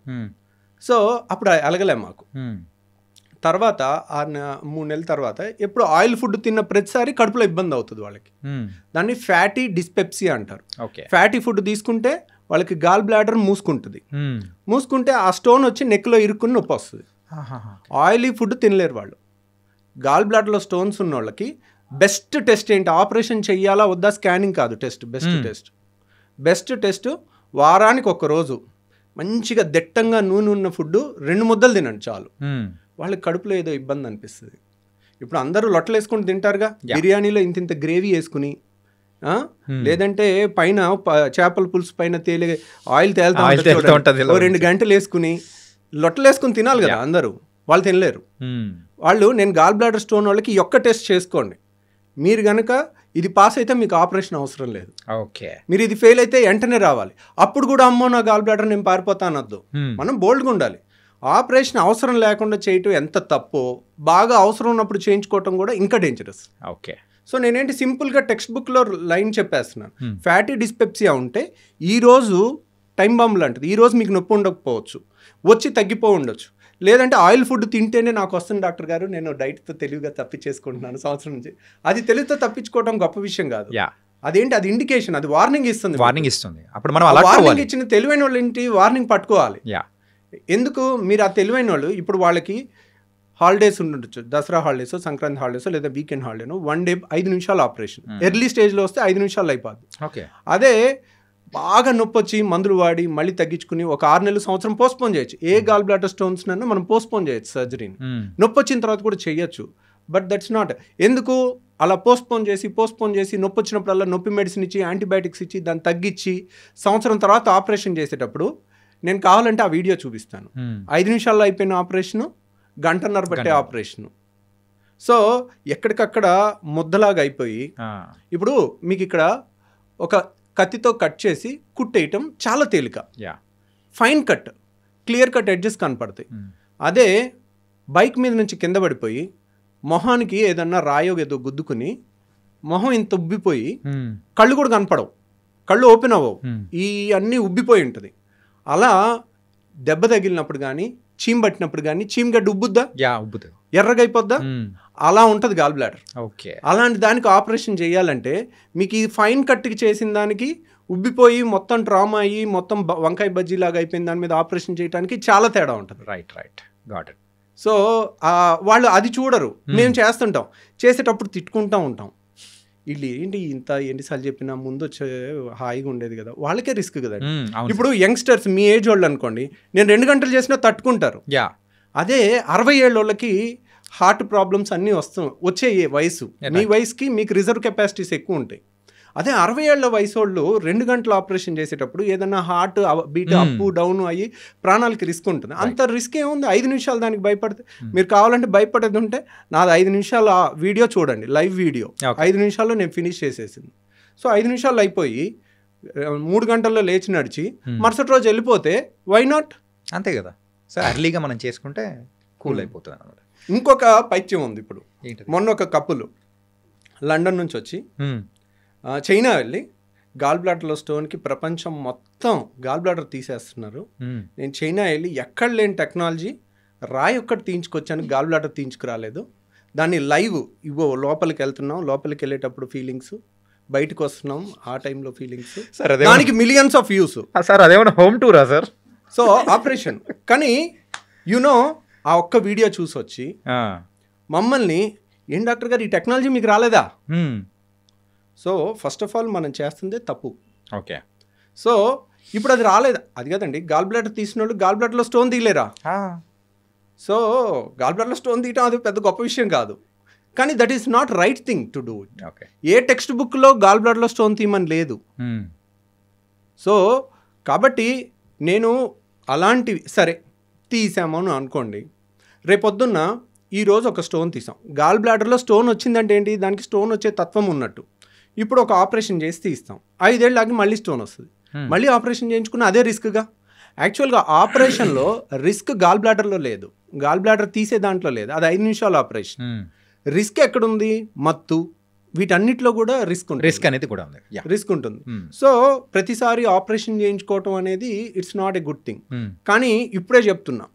S3: సో అప్పుడు అలగలే మాకు. తర్వాత 3 నెలల తర్వాత ఎప్పుడు ఆయిల్ ఫుడ్ తిన్న ప్రతిసారి కడుపులో ఇబ్బంది అవుతుంది వాళ్ళకి. దాన్ని ఫ్యాటీ డిస్పెప్సియా అంటారు. ఫ్యాటీ ఫుడ్ తీసుకుంటే వాళ్ళకి గాల్ బ్లాడర్ మూసుకుంటే ఆ స్టోన్ వచ్చి నెక్లో ఇరుక్కుని నొప్పి వస్తుంది. ఆయిలీ ఫుడ్ తినలేరు వాళ్ళు. గాల్ బ్లాడర్లో స్టోన్స్ ఉన్న వాళ్ళకి బెస్ట్ టెస్ట్ ఏంటి, ఆపరేషన్ చెయ్యాలా వద్దా స్కానింగ్ కాదు, బెస్ట్ టెస్ట్ వారానికి 1 రోజు మంచిగా దట్టంగా నూనె ఉన్న ఫుడ్ 2 ముద్దలు తినండి చాలు. వాళ్ళకి కడుపులో ఏదో ఇబ్బంది అనిపిస్తుంది. ఇప్పుడు అందరూ లొట్టలు వేసుకుని తింటారుగా, బిర్యానీలో ఇంత గ్రేవీ వేసుకుని, లేదంటే పైన చేపల పులుసు పైన ఆయిల్ తేలుతా 2 గంటలు వేసుకుని లొట్టలు వేసుకుని తినాలి కదా అందరూ. వాళ్ళు తినలేరు. వాళ్ళు నేను గాల్ బ్లాడర్ స్టోన్ వాళ్ళకి ఒక్క టెస్ట్ చేసుకోండి, మీరు కనుక ఇది పాస్ అయితే మీకు ఆపరేషన్ అవసరం లేదు.
S2: ఓకే.
S3: మీరు ఇది ఫెయిల్ అయితే వెంటనే రావాలి. అప్పుడు కూడా అమ్మో నా గాల్ బ్లాడర్ నేను పారిపోతా అనొద్దు. మనం బోల్డ్గా ఉండాలి. ఆపరేషన్ అవసరం లేకుండా చేయటం ఎంత తప్పో, బాగా అవసరం ఉన్నప్పుడు చేయించుకోవటం కూడా ఇంకా డేంజరస్.
S2: ఓకే.
S3: సో నేనేంటి సింపుల్గా టెక్స్ట్ బుక్లో లైన్ చెప్పేస్తున్నాను. ఫ్యాటీ డిస్పెప్సియా ఉంటే ఈరోజు టైం బాంబ్ లాంటిది, ఈరోజు మీకు నొప్పి ఉండకపోవచ్చు, వచ్చి తగ్గిపో ఉండొచ్చు. లేదంటే ఆయిల్ ఫుడ్ తింటేనే నాకు వస్తుంది డాక్టర్ గారు, నేను డైట్తో తెలివిగా తప్పించేసుకుంటున్నాను సంవత్సరం నుంచి. అది తెలివితో తప్పించుకోవడం గొప్ప విషయం కాదు. అదేంటి, అది ఇండికేషన్, అది వార్నింగ్ ఇస్తుంది.
S2: అప్పుడు మనం
S3: వార్నింగ్ ఇచ్చిన తెలివైన వాళ్ళు ఏంటి, వార్నింగ్ పట్టుకోవాలి. ఎందుకు మీరు ఆ తెలివైన వాళ్ళు ఇప్పుడు వాళ్ళకి హాలిడేస్ ఉండొచ్చు, దసరా హాలిడేస్, సంక్రాంతి హాలిడేస్, లేదా వీకెండ్ హాలిడేనో 1 డే 5 నిమిషాలు ఆపరేషన్. ఎర్లీ స్టేజ్లో వస్తే 5 నిమిషాలు అయిపోద్ది.
S2: ఓకే.
S3: అదే బాగా నొప్పి వచ్చి మందులు వాడి మళ్ళీ తగ్గించుకుని ఒక 6 నెలలు సంవత్సరం పోస్ట్పోన్ చేయొచ్చు. ఏ గాల్ బ్లాడర్ స్టోన్స్ నన్ను మనం పోస్ట్పోన్ చేయొచ్చు సర్జరీని. నొప్పి వచ్చిన తర్వాత కూడా చేయొచ్చు. But that's not. ఎందుకు అలా పోస్ట్పోన్ చేసి నొప్పి వచ్చినప్పుడల్లా నొప్పి మెడిసిన్ ఇచ్చి యాంటీబయాటిక్స్ ఇచ్చి దాన్ని తగ్గించి సంవత్సరం తర్వాత ఆపరేషన్ చేసేటప్పుడు నేను కావాలంటే ఆ వీడియో చూపిస్తాను. 5 నిమిషాల్లో అయిపోయిన ఆపరేషను, గంటన్నర పట్టే ఆపరేషను. సో ఎక్కడికక్కడ ముద్దలాగా అయిపోయి ఇప్పుడు మీకు ఇక్కడ ఒక కత్తితో కట్ చేసి కుట్టేయటం చాలా తేలిక. Fine cut, clear cut edges కనపడతాయి. అదే బైక్ మీద నుంచి కింద పడిపోయి మొహానికి ఏదన్నా రాయో ఏదో గుద్దుకుని మొహం ఇంత ఉబ్బిపోయి కళ్ళు కూడా కనపడవు, కళ్ళు ఓపెన్ అవ్వవు, ఈ అన్నీ ఉబ్బిపోయి ఉంటుంది. అలా దెబ్బ తగిలినప్పుడు కానీ చీమ్ పట్టినప్పుడు కానీ చీమగడ్డ ఉబ్బుద్దా, ఎర్రగా అయిపోద్దా, అలా ఉంటుంది గాల్ బ్లాడర్.
S2: ఓకే,
S3: అలాంటి దానికి ఆపరేషన్ చేయాలంటే మీకు ఈ ఫైన్ కట్కి చేసిన దానికి ఉబ్బిపోయి మొత్తం ట్రామా అయ్యి మొత్తం వంకాయ బజ్జీ లాగా అయిపోయిన దాని మీద ఆపరేషన్ చేయడానికి చాలా తేడా ఉంటుంది.
S2: Right, got it.
S3: సో వాళ్ళు అది చూడరు. మేము చేస్తుంటాం, చేసేటప్పుడు తిట్టుకుంటూ ఉంటాం. వీళ్ళు ఏంటి ఇంత ఎన్నిసార్లు చెప్పినా ముందు వచ్చే హాయిగా ఉండేది కదా, వాళ్ళకే రిస్క్ కదా. ఇప్పుడు యంగ్స్టర్స్ మీ ఏజ్ వాళ్ళు అనుకోండి, నేను 2 గంటలు చేసినా తట్టుకుంటారు. అదే 60 ఏళ్ళ వాళ్ళకి హార్ట్ ప్రాబ్లమ్స్ అన్నీ వచ్చే వయసు. మీ వయసుకి మీకు రిజర్వ్ కెపాసిటీస్ ఎక్కువ ఉంటాయి. అదే 60 ఏళ్ల వయసు వాళ్ళు 2 గంటలు ఆపరేషన్ చేసేటప్పుడు ఏదన్నా హార్ట్ బీట్ అప్ డౌన్ అయ్యి ప్రాణాలకి రిస్క్ ఉంటుంది. అంత రిస్క్ ఏముంది, 5 నిమిషాలు దానికి భయపడితే. మీరు కావాలంటే భయపడేది ఉంటే నాది 5 నిమిషాలు వీడియో చూడండి, లైవ్ వీడియో. 5 నిమిషాల్లో నేను ఫినిష్ చేసేసింది. సో 5 నిమిషాలు అయిపోయి 3 గంటల్లో లేచి నడిచి మరుసటి రోజు వెళ్ళిపోతే వై నాట్?
S2: అంతే కదా సార్, అర్లీగా మనం చేసుకుంటే కూల్ అయిపోతుంది అన్నమాట.
S3: ఇంకొక పైత్యం ఉంది. ఇప్పుడు మొన్న ఒక కప్పులు లండన్ నుంచి వచ్చి చైనా వెళ్ళి గాల్ బ్లాడర్లో స్టోన్కి ప్రపంచం మొత్తం గాల్ బ్లాడర్ తీసేస్తున్నారు. నేను చైనా వెళ్ళి ఎక్కడ లేని టెక్నాలజీ రాయి ఒక్కటి తీయించుకొచ్చాను, గాల్ బ్లాడర్ తీయించుకురాలేదు. దాన్ని లైవ్ ఇవో లోపలికి వెళ్తున్నాం, లోపలికి వెళ్ళేటప్పుడు ఫీలింగ్స్, బయటకు వస్తున్నాం ఆ టైంలో ఫీలింగ్స్. దానికి మిలియన్స్ ఆఫ్ వ్యూస్.
S2: సార్ అదేమన్నా హోమ్ టూరా సార్?
S3: సో ఆపరేషన్ కానీ యునో ఆ ఒక్క వీడియో చూసి వచ్చి మమ్మల్ని, ఏం డాక్టర్ గారు ఈ టెక్నాలజీ మీకు రాలేదా? సో ఫస్ట్ ఆఫ్ ఆల్ మనం చేస్తుందే తప్పు.
S2: ఓకే,
S3: సో ఇప్పుడు అది రాలేదు, అది కదండి. గాల్ బ్లాడర్ తీసిన వాళ్ళు గాల్ బ్లాడర్లో స్టోన్ తీయలేరా? సో గాల్ బ్లాడర్లో స్టోన్ తీయటం అది పెద్ద గొప్ప విషయం కాదు, కానీ that is not right thing to do. ఏ టెక్స్ట్ బుక్లో గాల్ బ్లాడర్లో స్టోన్ తీయమని లేదు. సో కాబట్టి నేను అలాంటివి సరే తీసామని అనుకోండి, రేపొద్దున్న ఈరోజు ఒక స్టోన్ తీసాం, గాల్ బ్లాడర్లో స్టోన్ వచ్చిందంటే ఏంటి, దానికి స్టోన్ వచ్చే తత్వం ఉన్నట్టు. ఇప్పుడు ఒక ఆపరేషన్ చేసి తీస్తాం, 5 ఏళ్ళు ఆగి మళ్ళీ స్టోన్ వస్తుంది, మళ్ళీ ఆపరేషన్ చేయించుకున్న అదే రిస్క్గా. యాక్చువల్గా ఆపరేషన్లో రిస్క్ గాల్ బ్లాడర్లో లేదు, గాల్ బ్లాడర్ తీసే దాంట్లో లేదు, అది 5 నిమిషాల ఆపరేషన్. రిస్క్ ఎక్కడుంది? మత్తు, వీటన్నిటిలో కూడా రిస్క్
S2: అనేది కూడా ఉంది,
S3: రిస్క్ ఉంటుంది. సో ప్రతిసారి ఆపరేషన్ చేయించుకోవటం అనేది it's not a good thing. కానీ ఇప్పుడే చెప్తున్నా,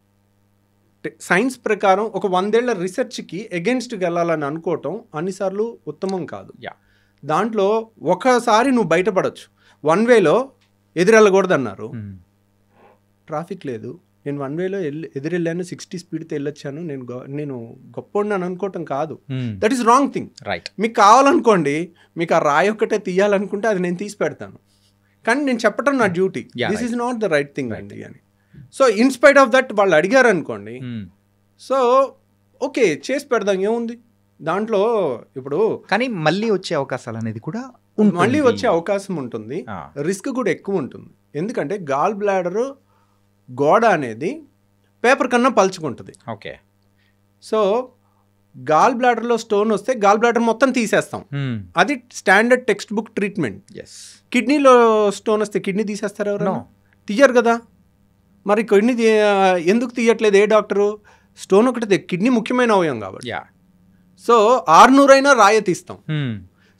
S3: సైన్స్ ప్రకారం ఒక 100 ఏళ్ల రీసెర్చ్కి ఎగెన్స్ట్కి వెళ్ళాలని అనుకోవటం అన్నిసార్లు ఉత్తమం కాదు. దాంట్లో ఒకసారి నువ్వు బయటపడవచ్చు. 1 వేలో ఎదురెళ్ళకూడదు అన్నారు, ట్రాఫిక్ లేదు, నేను 1 వేలో ఎదురెళ్ళాను, 60 స్పీడ్తో వెళ్ళొచ్చాను, నేను గొప్ప అనుకోవటం కాదు. That is wrong thing.
S2: Right,
S3: మీకు కావాలనుకోండి, మీకు ఆ రాయి ఒక్కటే తీయాలనుకుంటే అది నేను తీసి పెడతాను, కానీ నేను చెప్పటం నా duty. This is not the right thing అండి అని. సో ఇన్స్పైట్ ఆఫ్ దట్ వాళ్ళు అడిగారు అనుకోండి, సో ఓకే చేసి పెడదాం, ఏముంది దాంట్లో. ఇప్పుడు
S2: కానీ మళ్ళీ వచ్చే అవకాశాలు అనేది కూడా
S3: మళ్ళీ వచ్చే అవకాశం ఉంటుంది, రిస్క్ కూడా ఎక్కువ ఉంటుంది. ఎందుకంటే గాల్ బ్లాడర్ గోడ అనేది పేపర్ కన్నా పలుచుకుంటుంది.
S2: ఓకే,
S3: సో గాల్ బ్లాడర్లో స్టోన్ వస్తే గాల్ బ్లాడర్ మొత్తం తీసేస్తాం, అది స్టాండర్డ్ టెక్స్ట్ బుక్ ట్రీట్మెంట్. కిడ్నీలో స్టోన్ వస్తే కిడ్నీ తీసేస్తారు ఎవరు? తీయరు కదా. మరి కిడ్నీ ఎందుకు తీయట్లేదు ఏ డాక్టరు? స్టోన్ ఒకటి, కిడ్నీ ముఖ్యమైన అవయవం కాబట్టి. సో 600 అయినా రాయ తీస్తాం.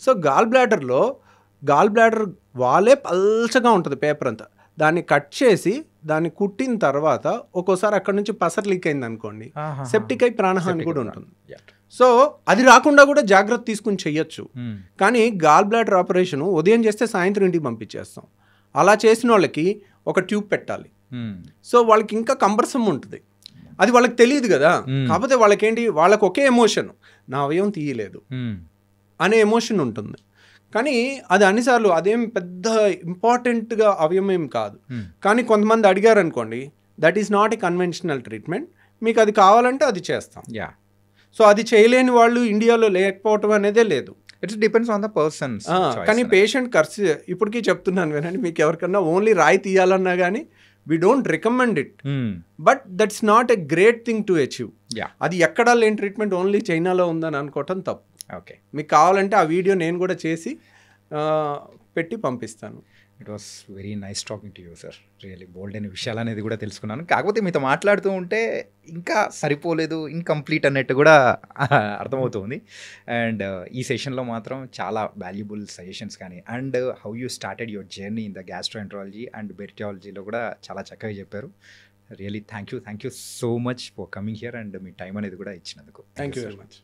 S3: సో గాల్ బ్లాడర్ వాలే పల్చగా ఉంటుంది పేపర్ అంతా, దాన్ని కట్ చేసి దాన్ని కుట్టిన తర్వాత ఒక్కోసారి అక్కడ నుంచి పసర్ లీక్ అయింది అనుకోండి, సెప్టిక్ అయి ప్రాణహాని కూడా ఉంటుంది. సో అది రాకుండా కూడా జాగ్రత్త తీసుకుని చెయ్యొచ్చు. కానీ గాల్ బ్లాడర్ ఆపరేషన్ ఉదయం చేస్తే సాయంత్రం ఇంటికి పంపించేస్తాం. అలా చేసిన వాళ్ళకి ఒక ట్యూబ్ పెట్టాలి. సో వాళ్ళకి ఇంకా కంబర్సమ్ ఉంటుంది, అది వాళ్ళకి తెలియదు కదా. కాకపోతే వాళ్ళకేంటి, వాళ్ళకి ఒకే ఎమోషన్, నా అవయవం తీయలేదు అనే ఎమోషన్ ఉంటుంది. కానీ అది అన్నిసార్లు అదేం పెద్ద ఇంపార్టెంట్గా అవయమేం కాదు. కానీ కొంతమంది అడిగారు అనుకోండి, that is not a conventional treatment, మీకు అది కావాలంటే అది చేస్తాం. సో అది చేయలేని వాళ్ళు ఇండియాలో లేకపోవటం అనేదే లేదు.
S2: It's depends on the persons.
S3: కానీ పేషెంట్ ఖర్చు ఇప్పటికీ చెప్తున్నాను వినండి, మీకు ఎవరికన్నా ఓన్లీ రాయి తీయాలన్నా కానీ we don't recommend it, but that's not a great thing to achieve. అది ఎక్కడా లేని ట్రీట్మెంట్ ఓన్లీ చైనాలో ఉందని అనుకోవటం తప్పు.
S2: ఓకే,
S3: మీకు కావాలంటే ఆ వీడియో నేను కూడా చేసి పెట్టి పంపిస్తాను.
S2: It was very nice talking to you sir. Really bold అయిన విషయాలు అనేది కూడా తెలుసుకున్నాను. కాకపోతే మీతో మాట్లాడుతూ ఉంటే ఇంకా సరిపోలేదు, ఇన్కంప్లీట్ అన్నట్టు కూడా అర్థమవుతుంది. అండ్ ఈ సెషన్లో మాత్రం చాలా వాల్యుబుల్ సజెషన్స్ కానీ and how you started your journey in the gastroenterology and బెర్టియాలజీలో కూడా చాలా చక్కగా చెప్పారు. Really thank you so much for coming here and మీ టైం అనేది కూడా ఇచ్చినందుకు.
S3: Thank you very much.